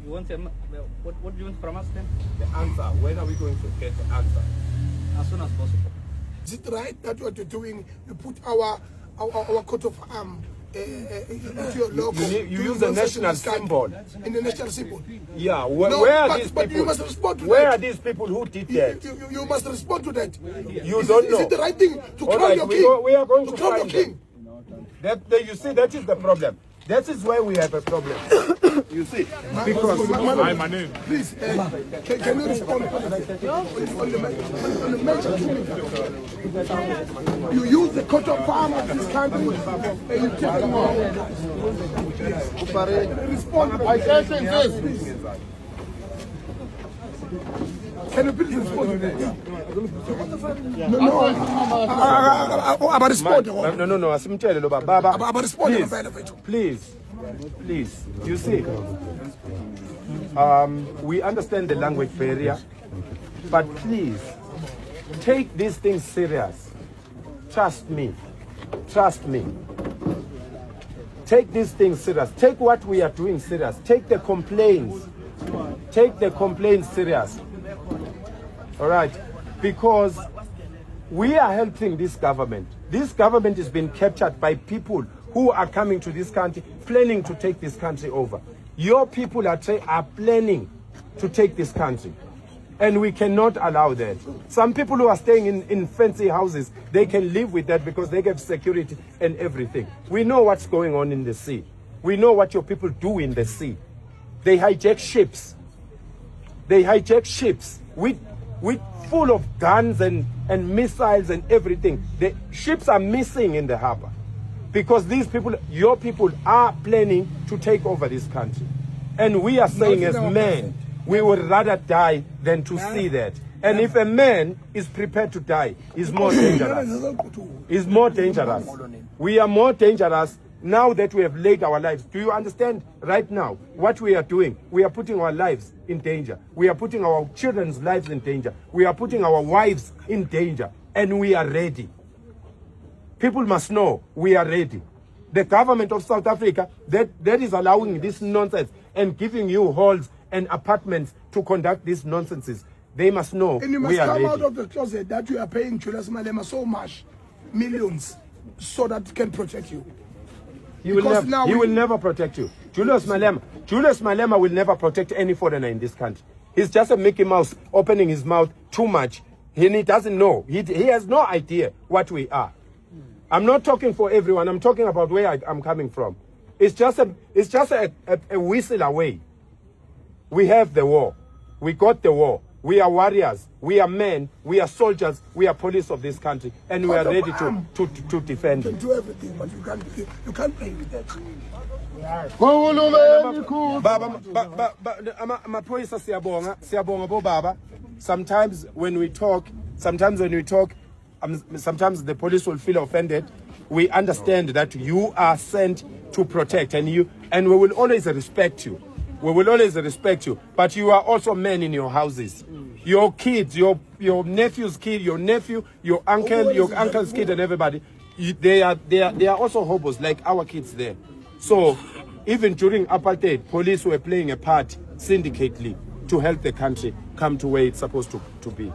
You want what do you want from us then? The answer. When are we going to get the answer? As soon as possible. Is it right that what you're doing, you put our coat of arm into your logo? You use the national symbol. In the national symbol. Yeah. No, Where are these but people? you must respond to Where that. are these people who did that? You must respond to that. You don't know. Is it the right thing to crown right, your king? we are going to crown your find king. You see, that is the problem. That is where we have a problem. You see, because my name. Please, can you respond on the measure? You use the coat of arm of this country and you take them out. Respond. I can't say this. Can you please respond to that? No. About respond. No. Asimtshele lo baba. About respond. Please. You see, we understand the language barrier, but please take these things serious. Trust me. Take these things serious. Take what we are doing serious. Take the complaints serious. All right, because we are helping this government. This government has been captured by people who are coming to this country, planning to take this country over. Your people are planning to take this country. And we cannot allow that. Some people who are staying in fancy houses, they can live with that because they have security and everything. We know what's going on in the sea. We know what your people do in the sea. They hijack ships. With full of guns and missiles and everything. The ships are missing in the harbor because these people, your people, are planning to take over this country. And we are saying as men, we would rather die than to see that. And if a man is prepared to die, he's more dangerous. He's more dangerous. We are more dangerous now that we have laid our lives. Do you understand right now what we are doing? We are putting our lives in danger. We are putting our children's lives in danger. We are putting our wives in danger. And we are ready. People must know we are ready. The government of South Africa that is allowing this nonsense and giving you halls and apartments to conduct these nonsenses, they must know and you must we are come ready. out of the closet that you are paying Julius Malema so much, millions, so that he can protect you. He will never protect you. Julius Malema will never protect any foreigner in this country. He's just a Mickey Mouse opening his mouth too much. He doesn't know. He has no idea what we are. I'm not talking for everyone. I'm talking about where I'm coming from. It's just a whistle away. We have the war. We got the war. We are warriors. We are men. We are soldiers. We are police of this country, and we are ready to defend You it. can do everything, but you can't play with that. Baba, amaphoyisa siyabonga bo baba. Sometimes when we talk, sometimes the police will feel offended. We understand that you are sent to protect, and we will always respect you. We will always respect you, but you are also men in your houses. Your kids, your nephew's kid, your nephew, your uncle, your uncle's kid, and everybody, they are also hobos like our kids there. So even during apartheid, police were playing a part syndicately to help the country come to where it's supposed to be.